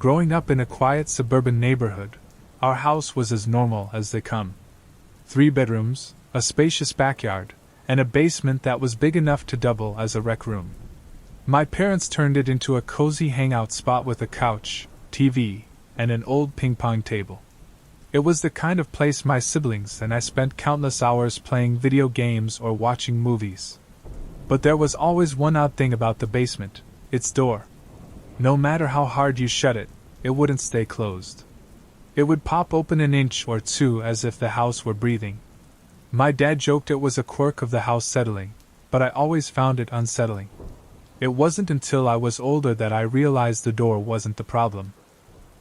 Growing up in a quiet suburban neighborhood, our house was as normal as they come. 3 bedrooms, a spacious backyard, and a basement that was big enough to double as a rec room. My parents turned it into a cozy hangout spot with a couch, TV, and an old ping-pong table. It was the kind of place my siblings and I spent countless hours playing video games or watching movies. But there was always one odd thing about the basement: its door. No matter how hard you shut it, it wouldn't stay closed. It would pop open an inch or two as if the house were breathing. My dad joked it was a quirk of the house settling, but I always found it unsettling. It wasn't until I was older that I realized the door wasn't the problem.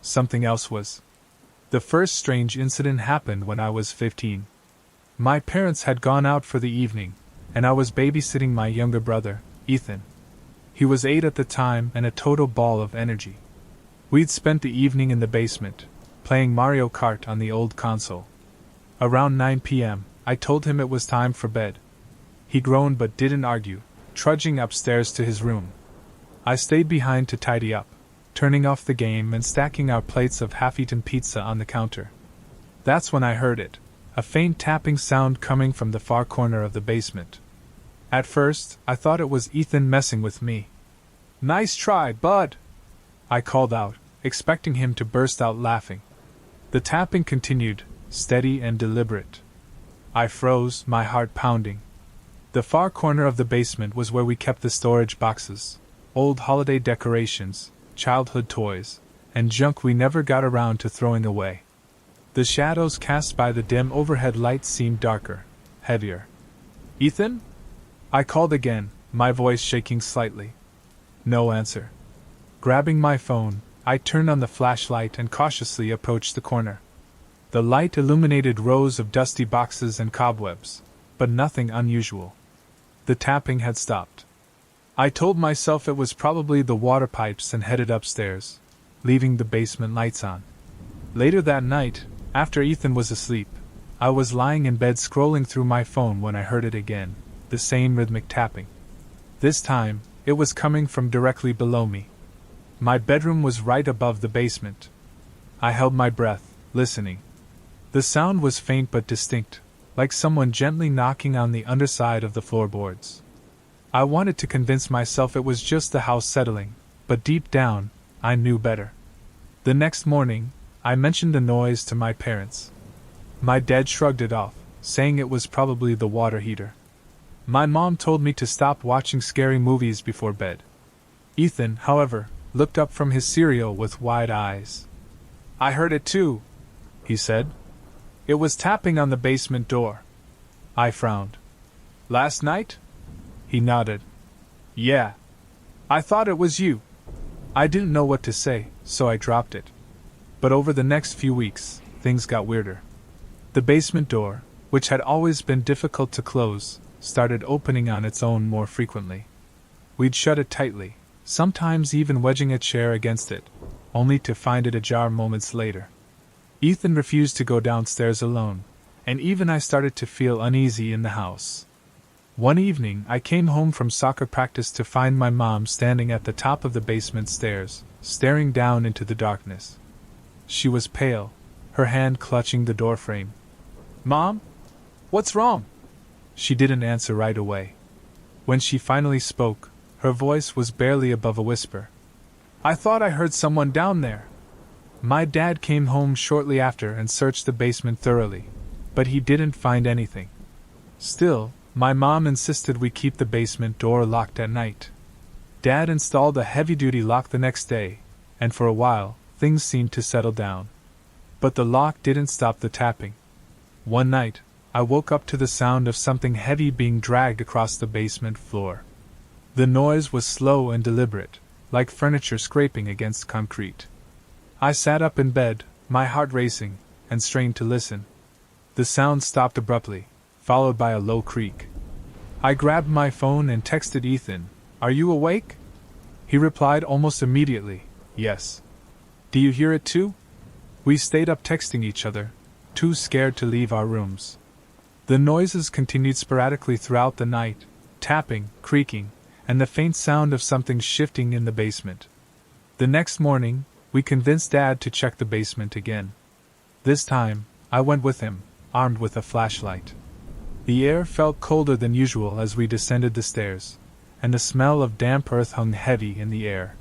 Something else was. The first strange incident happened when I was 15. My parents had gone out for the evening, and I was babysitting my younger brother, Ethan. He was 8 at the time and a total ball of energy. We'd spent the evening in the basement, playing Mario Kart on the old console. Around 9 p.m., I told him it was time for bed. He groaned but didn't argue, trudging upstairs to his room. I stayed behind to tidy up, turning off the game and stacking our plates of half-eaten pizza on the counter. That's when I heard it, a faint tapping sound coming from the far corner of the basement. At first, I thought it was Ethan messing with me. "Nice try, bud!" I called out, expecting him to burst out laughing. The tapping continued, steady and deliberate. I froze, my heart pounding. The far corner of the basement was where we kept the storage boxes, old holiday decorations, childhood toys, and junk we never got around to throwing away. The shadows cast by the dim overhead lights seemed darker, heavier. "Ethan?" I called again, my voice shaking slightly. No answer. Grabbing my phone, I turned on the flashlight and cautiously approached the corner. The light illuminated rows of dusty boxes and cobwebs, but nothing unusual. The tapping had stopped. I told myself it was probably the water pipes and headed upstairs, leaving the basement lights on. Later that night, after Ethan was asleep, I was lying in bed scrolling through my phone when I heard it again, the same rhythmic tapping. This time, it was coming from directly below me. My bedroom was right above the basement. I held my breath, listening. The sound was faint but distinct, like someone gently knocking on the underside of the floorboards. I wanted to convince myself it was just the house settling, but deep down, I knew better. The next morning, I mentioned the noise to my parents. My dad shrugged it off, saying it was probably the water heater. My mom told me to stop watching scary movies before bed. Ethan, however, looked up from his cereal with wide eyes. "I heard it too," he said. "It was tapping on the basement door." I frowned. "Last night?" He nodded. "Yeah. I thought it was you." I didn't know what to say, so I dropped it. But over the next few weeks, things got weirder. The basement door, which had always been difficult to close, started opening on its own more frequently. We'd shut it tightly, sometimes even wedging a chair against it, only to find it ajar moments later. Ethan refused to go downstairs alone, and even I started to feel uneasy in the house. One evening I came home from soccer practice to find my mom standing at the top of the basement stairs, staring down into the darkness. She was pale, her hand clutching the doorframe. "Mom? What's wrong?" She didn't answer right away. When she finally spoke, her voice was barely above a whisper. "I thought I heard someone down there." My dad came home shortly after and searched the basement thoroughly, but he didn't find anything. Still, my mom insisted we keep the basement door locked at night. Dad installed a heavy-duty lock the next day, and for a while, things seemed to settle down. But the lock didn't stop the tapping. One night, I woke up to the sound of something heavy being dragged across the basement floor. The noise was slow and deliberate, like furniture scraping against concrete. I sat up in bed, my heart racing, and strained to listen. The sound stopped abruptly, followed by a low creak. I grabbed my phone and texted Ethan, "Are you awake?" He replied almost immediately, "Yes." "Do you hear it too?" We stayed up texting each other, too scared to leave our rooms. The noises continued sporadically throughout the night, tapping, creaking, and the faint sound of something shifting in the basement. The next morning, we convinced Dad to check the basement again. This time, I went with him, armed with a flashlight. The air felt colder than usual as we descended the stairs, and the smell of damp earth hung heavy in the air.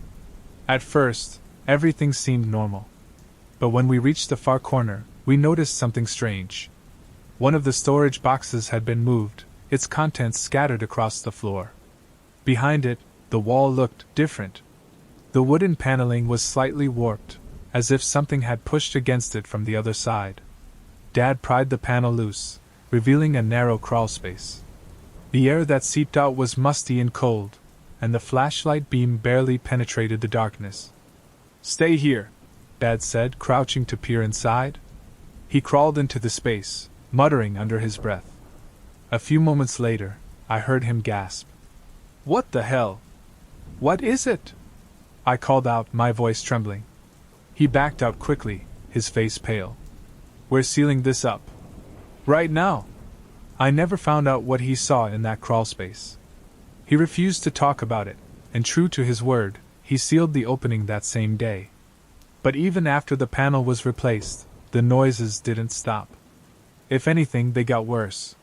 At first, everything seemed normal. But when we reached the far corner, we noticed something strange. One of the storage boxes had been moved, its contents scattered across the floor. Behind it, the wall looked different. The wooden paneling was slightly warped, as if something had pushed against it from the other side. Dad pried the panel loose, revealing a narrow crawlspace. The air that seeped out was musty and cold, and the flashlight beam barely penetrated the darkness. "Stay here," Dad said, crouching to peer inside. He crawled into the space, muttering under his breath. A few moments later, I heard him gasp. "What the hell? What is it?" I called out, my voice trembling. He backed out quickly, his face pale. "We're sealing this up. Right now." I never found out what he saw in that crawlspace. He refused to talk about it, and true to his word, he sealed the opening that same day. But even after the panel was replaced, the noises didn't stop. If anything, they got worse.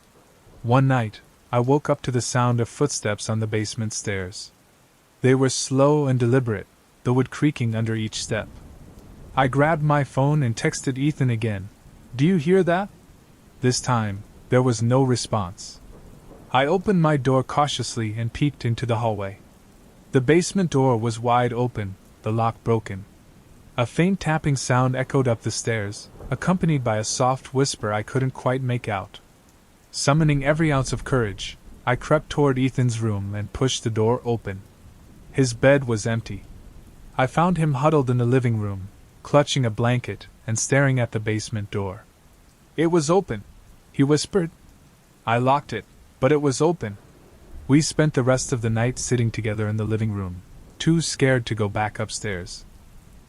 One night, I woke up to the sound of footsteps on the basement stairs. They were slow and deliberate, the wood creaking under each step. I grabbed my phone and texted Ethan again. "Do you hear that?" This time, there was no response. I opened my door cautiously and peeked into the hallway. The basement door was wide open, the lock broken. A faint tapping sound echoed up the stairs, accompanied by a soft whisper I couldn't quite make out. Summoning every ounce of courage, I crept toward Ethan's room and pushed the door open. His bed was empty. I found him huddled in the living room, clutching a blanket and staring at the basement door. "It was open," he whispered. "I locked it, but it was open." We spent the rest of the night sitting together in the living room, too scared to go back upstairs.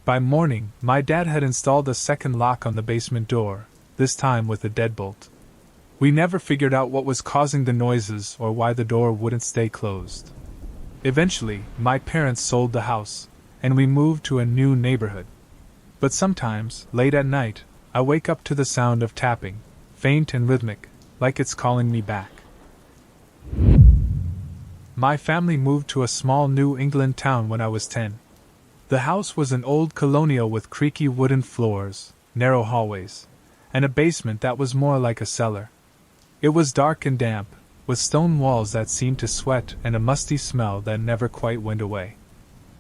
By morning, my dad had installed a second lock on the basement door, this time with a deadbolt. We never figured out what was causing the noises or why the door wouldn't stay closed. Eventually, my parents sold the house, and we moved to a new neighborhood. But sometimes, late at night, I wake up to the sound of tapping, faint and rhythmic, like it's calling me back. My family moved to a small New England town when I was 10. The house was an old colonial with creaky wooden floors, narrow hallways, and a basement that was more like a cellar. It was dark and damp, with stone walls that seemed to sweat and a musty smell that never quite went away.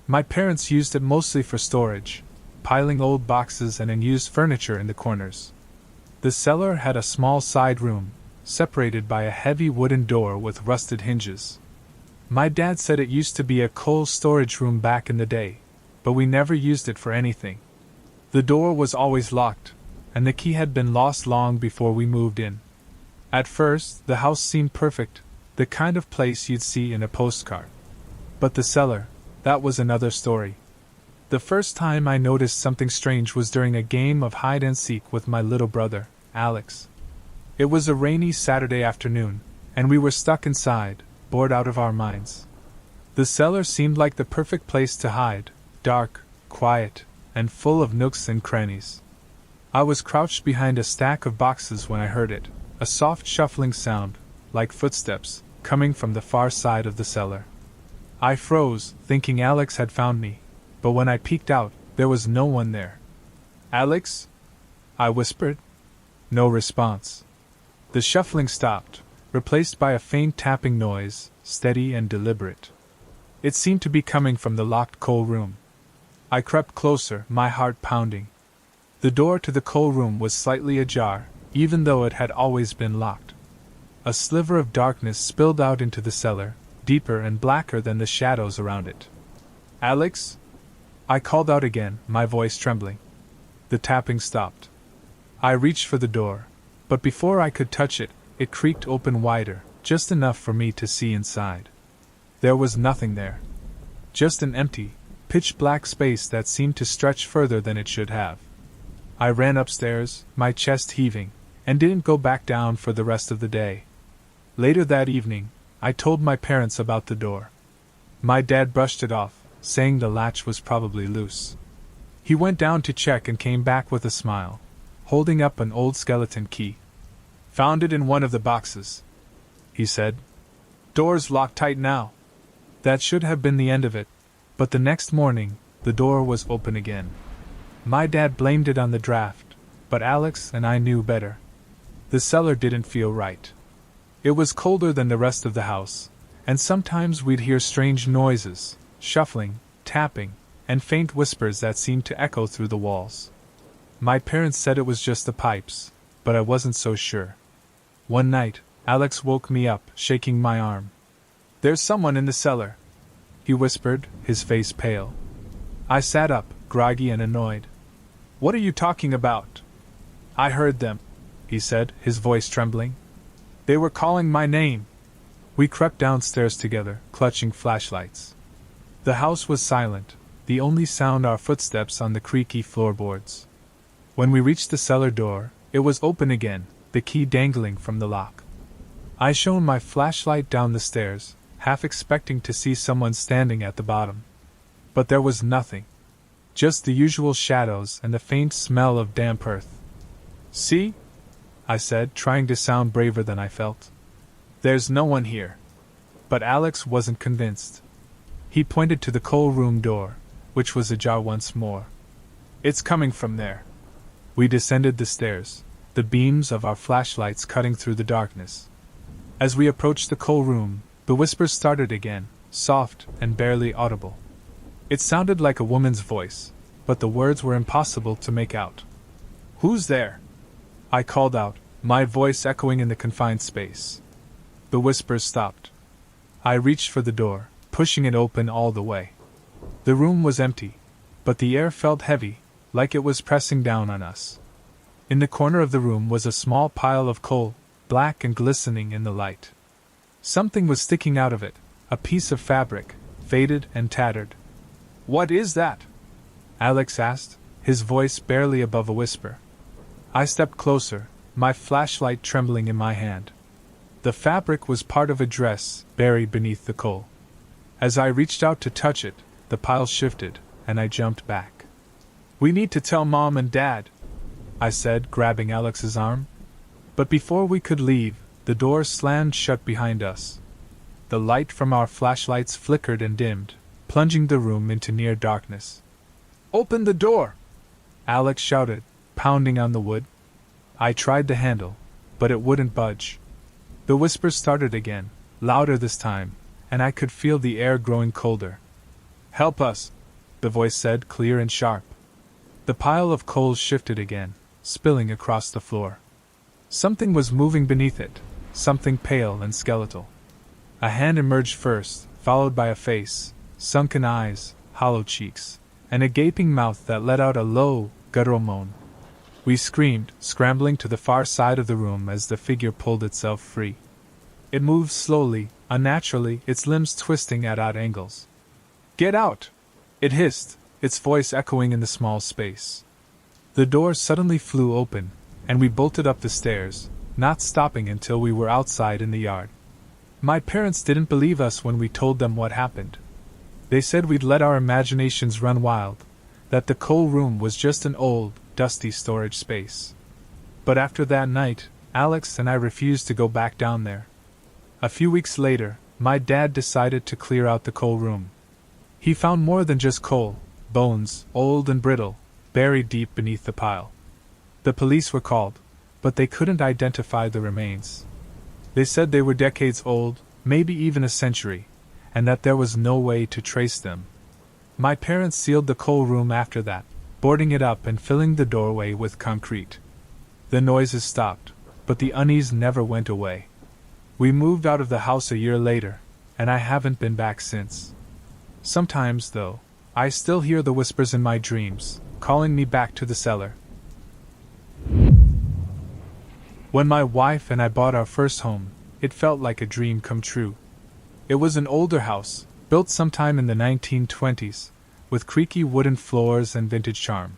My parents used it mostly for storage, piling old boxes and unused furniture in the corners. The cellar had a small side room, separated by a heavy wooden door with rusted hinges. My dad said it used to be a coal storage room back in the day, but we never used it for anything. The door was always locked, and the key had been lost long before we moved in. At first, the house seemed perfect, the kind of place you'd see in a postcard. But the cellar, that was another story. The first time I noticed something strange was during a game of hide-and-seek with my little brother, Alex. It was a rainy Saturday afternoon, and we were stuck inside, bored out of our minds. The cellar seemed like the perfect place to hide, dark, quiet, and full of nooks and crannies. I was crouched behind a stack of boxes when I heard it, a soft shuffling sound, like footsteps, coming from the far side of the cellar. I froze, thinking Alex had found me, but when I peeked out, there was no one there. "Alex?" I whispered. No response. The shuffling stopped, replaced by a faint tapping noise, steady and deliberate. It seemed to be coming from the locked coal room. I crept closer, my heart pounding. The door to the coal room was slightly ajar, even though it had always been locked. A sliver of darkness spilled out into the cellar, deeper and blacker than the shadows around it. "Alex?" I called out again, my voice trembling. The tapping stopped. I reached for the door, but before I could touch it, it creaked open wider, just enough for me to see inside. There was nothing there. Just an empty, pitch-black space that seemed to stretch further than it should have. I ran upstairs, my chest heaving, and didn't go back down for the rest of the day. Later that evening, I told my parents about the door. My dad brushed it off, saying the latch was probably loose. He went down to check and came back with a smile, holding up an old skeleton key. "Found it in one of the boxes," he said. "Door's locked tight now." That should have been the end of it, but the next morning, the door was open again. My dad blamed it on the draft, but Alex and I knew better. The cellar didn't feel right. It was colder than the rest of the house, and sometimes we'd hear strange noises, shuffling, tapping, and faint whispers that seemed to echo through the walls. My parents said it was just the pipes, but I wasn't so sure. One night, Alex woke me up, shaking my arm. "There's someone in the cellar," he whispered, his face pale. I sat up, groggy and annoyed. "What are you talking about?" "I heard them," he said, his voice trembling. "They were calling my name." We crept downstairs together, clutching flashlights. The house was silent, the only sound our footsteps on the creaky floorboards. When we reached the cellar door, it was open again, the key dangling from the lock. I shone my flashlight down the stairs, half expecting to see someone standing at the bottom. But there was nothing. Just the usual shadows and the faint smell of damp earth. "See?" I said, trying to sound braver than I felt. "There's no one here." But Alex wasn't convinced. He pointed to the coal room door, which was ajar once more. "It's coming from there." We descended the stairs, the beams of our flashlights cutting through the darkness. As we approached the coal room, the whispers started again, soft and barely audible. It sounded like a woman's voice, but the words were impossible to make out. "Who's there?" I called out, my voice echoing in the confined space. The whispers stopped. I reached for the door, pushing it open all the way. The room was empty, but the air felt heavy, like it was pressing down on us. In the corner of the room was a small pile of coal, black and glistening in the light. Something was sticking out of it, a piece of fabric, faded and tattered. "What is that?" Alex asked, his voice barely above a whisper. I stepped closer, my flashlight trembling in my hand. The fabric was part of a dress buried beneath the coal. As I reached out to touch it, the pile shifted, and I jumped back. "We need to tell Mom and Dad," I said, grabbing Alex's arm. But before we could leave, the door slammed shut behind us. The light from our flashlights flickered and dimmed, plunging the room into near darkness. "Open the door!" Alex shouted, pounding on the wood. I tried the handle, but it wouldn't budge. The whispers started again, louder this time, and I could feel the air growing colder. "Help us," the voice said, clear and sharp. The pile of coals shifted again, spilling across the floor. Something was moving beneath it, something pale and skeletal. A hand emerged first, followed by a face, sunken eyes, hollow cheeks, and a gaping mouth that let out a low, guttural moan. We screamed, scrambling to the far side of the room as the figure pulled itself free. It moved slowly, unnaturally, its limbs twisting at odd angles. "Get out!" it hissed, its voice echoing in the small space. The door suddenly flew open, and we bolted up the stairs, not stopping until we were outside in the yard. My parents didn't believe us when we told them what happened. They said we'd let our imaginations run wild, that the coal room was just an old, dusty storage space. But after that night, Alex and I refused to go back down there. A few weeks later, my dad decided to clear out the coal room. He found more than just coal, bones, old and brittle, buried deep beneath the pile. The police were called, but they couldn't identify the remains. They said they were decades old, maybe even a century, and that there was no way to trace them. My parents sealed the coal room after that, boarding it up and filling the doorway with concrete. The noises stopped, but the unease never went away. We moved out of the house a year later, and I haven't been back since. Sometimes, though, I still hear the whispers in my dreams, calling me back to the cellar. When my wife and I bought our first home, it felt like a dream come true. It was an older house, built sometime in the 1920s, with creaky wooden floors and vintage charm.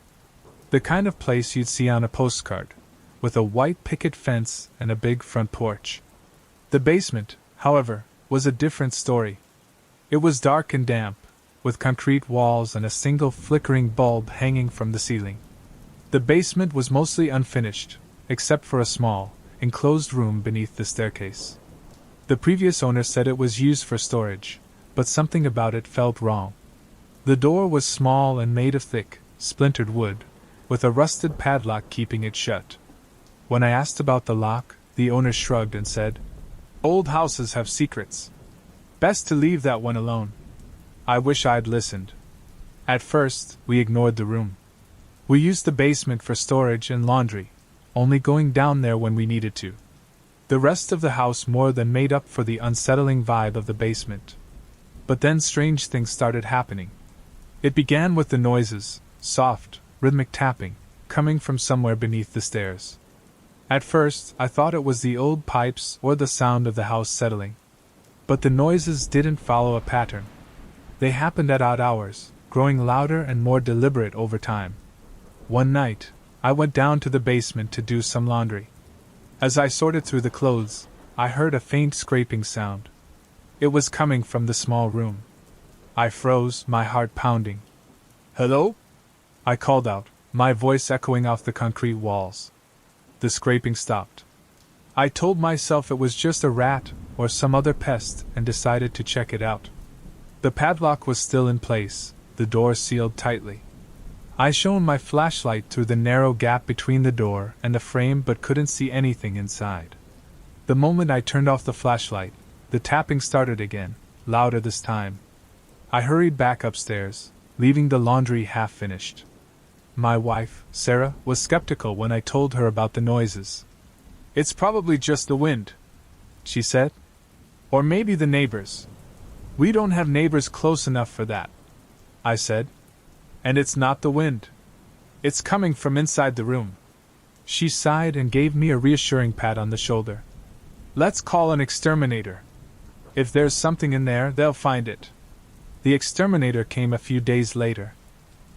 The kind of place you'd see on a postcard, with a white picket fence and a big front porch. The basement, however, was a different story. It was dark and damp, with concrete walls and a single flickering bulb hanging from the ceiling. The basement was mostly unfinished, except for a small, enclosed room beneath the staircase. The previous owner said it was used for storage, but something about it felt wrong. The door was small and made of thick, splintered wood, with a rusted padlock keeping it shut. When I asked about the lock, the owner shrugged and said, "Old houses have secrets. Best to leave that one alone." I wish I'd listened. At first, we ignored the room. We used the basement for storage and laundry, only going down there when we needed to. The rest of the house more than made up for the unsettling vibe of the basement. But then strange things started happening. It began with the noises, soft, rhythmic tapping, coming from somewhere beneath the stairs. At first, I thought it was the old pipes or the sound of the house settling. But the noises didn't follow a pattern. They happened at odd hours, growing louder and more deliberate over time. One night, I went down to the basement to do some laundry. As I sorted through the clothes, I heard a faint scraping sound. It was coming from the small room. I froze, my heart pounding. "Hello?" I called out, my voice echoing off the concrete walls. The scraping stopped. I told myself it was just a rat or some other pest and decided to check it out. The padlock was still in place, the door sealed tightly. I shone my flashlight through the narrow gap between the door and the frame but couldn't see anything inside. The moment I turned off the flashlight, the tapping started again, louder this time. I hurried back upstairs, leaving the laundry half finished. My wife, Sarah, was skeptical when I told her about the noises. "It's probably just the wind," she said. "Or maybe the neighbors." "We don't have neighbors close enough for that," I said. "And it's not the wind. It's coming from inside the room." She sighed and gave me a reassuring pat on the shoulder. "Let's call an exterminator. If there's something in there, they'll find it." The exterminator came a few days later.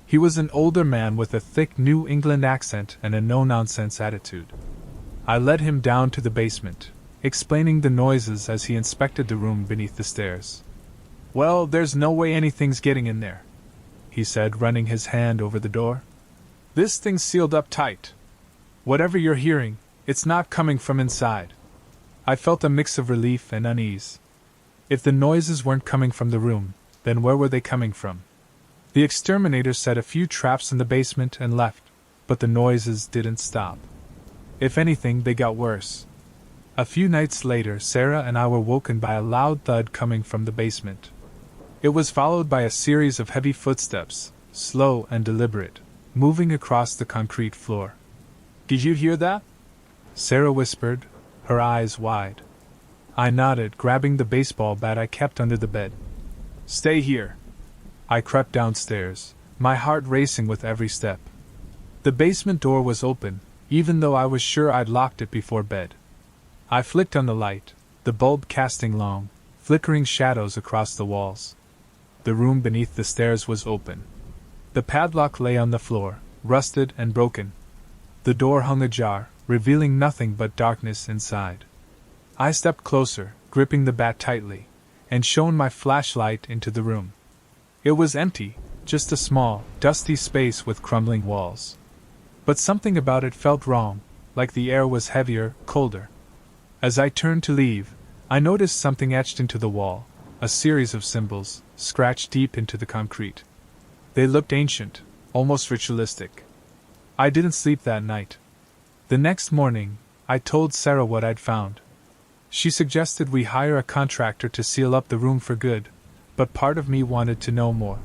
He was an older man with a thick New England accent and a no-nonsense attitude. I led him down to the basement, explaining the noises as he inspected the room beneath the stairs. "Well, there's no way anything's getting in there," he said, running his hand over the door. "This thing's sealed up tight. Whatever you're hearing, it's not coming from inside." I felt a mix of relief and unease. If the noises weren't coming from the room, then where were they coming from? The exterminator set a few traps in the basement and left, but the noises didn't stop. If anything, they got worse. A few nights later, Sarah and I were woken by a loud thud coming from the basement. It was followed by a series of heavy footsteps, slow and deliberate, moving across the concrete floor. "Did you hear that?" Sarah whispered, her eyes wide. I nodded, grabbing the baseball bat I kept under the bed. "Stay here." I crept downstairs, my heart racing with every step. The basement door was open, even though I was sure I'd locked it before bed. I flicked on the light, the bulb casting long, flickering shadows across the walls. The room beneath the stairs was open. The padlock lay on the floor, rusted and broken. The door hung ajar, revealing nothing but darkness inside. I stepped closer, gripping the bat tightly, and shone my flashlight into the room. It was empty, just a small, dusty space with crumbling walls. But something about it felt wrong, like the air was heavier, colder. As I turned to leave, I noticed something etched into the wall, a series of symbols, scratched deep into the concrete. They looked ancient, almost ritualistic. I didn't sleep that night. The next morning, I told Sarah what I'd found. She suggested we hire a contractor to seal up the room for good, but part of me wanted to know more.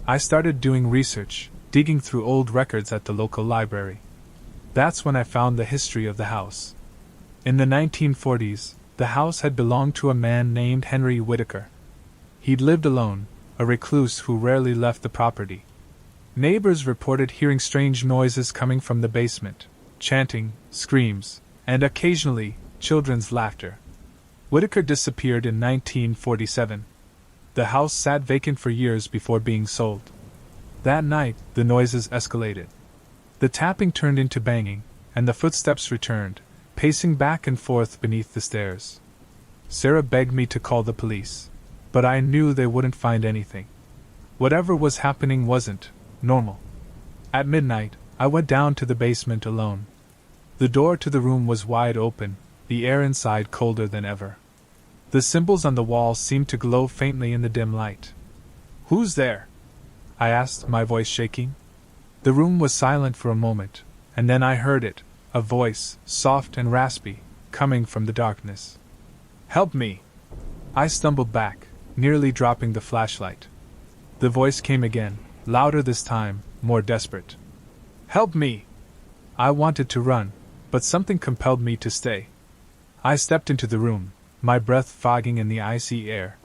I started doing research, digging through old records at the local library. That's when I found the history of the house. In the 1940s, the house had belonged to a man named Henry Whitaker. He'd lived alone, a recluse who rarely left the property. Neighbors reported hearing strange noises coming from the basement, chanting, screams, and occasionally, children's laughter. Whitaker disappeared in 1947. The house sat vacant for years before being sold. That night, the noises escalated. The tapping turned into banging, and the footsteps returned, pacing back and forth beneath the stairs. Sarah begged me to call the police, but I knew they wouldn't find anything. Whatever was happening wasn't normal. At midnight, I went down to the basement alone. The door to the room was wide open, the air inside colder than ever. The symbols on the wall seemed to glow faintly in the dim light. "Who's there?" I asked, my voice shaking. The room was silent for a moment, and then I heard it, a voice, soft and raspy, coming from the darkness. "Help me!" I stumbled back, nearly dropping the flashlight. The voice came again, louder this time, more desperate. "Help me!" I wanted to run, but something compelled me to stay. I stepped into the room, my breath fogging in the icy air.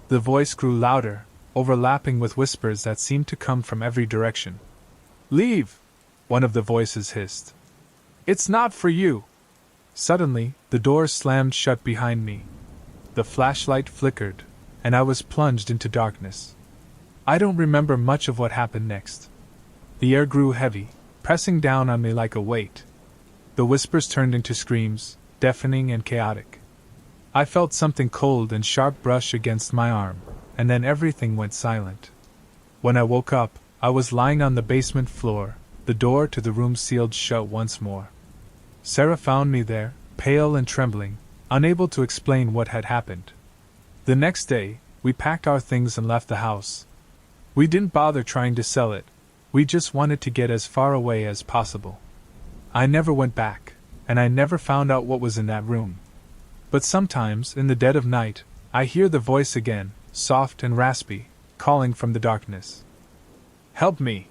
The voice grew louder, overlapping with whispers that seemed to come from every direction. "Leave!" one of the voices hissed. "It's not for you!" Suddenly, the door slammed shut behind me. The flashlight flickered, and I was plunged into darkness. I don't remember much of what happened next. The air grew heavy, pressing down on me like a weight. The whispers turned into screams, deafening and chaotic. I felt something cold and sharp brush against my arm, and then everything went silent. When I woke up, I was lying on the basement floor, the door to the room sealed shut once more. Sarah found me there, pale and trembling, unable to explain what had happened. The next day, we packed our things and left the house. We didn't bother trying to sell it, we just wanted to get as far away as possible. I never went back, and I never found out what was in that room. But sometimes, in the dead of night, I hear the voice again, soft and raspy, calling from the darkness. "Help me!"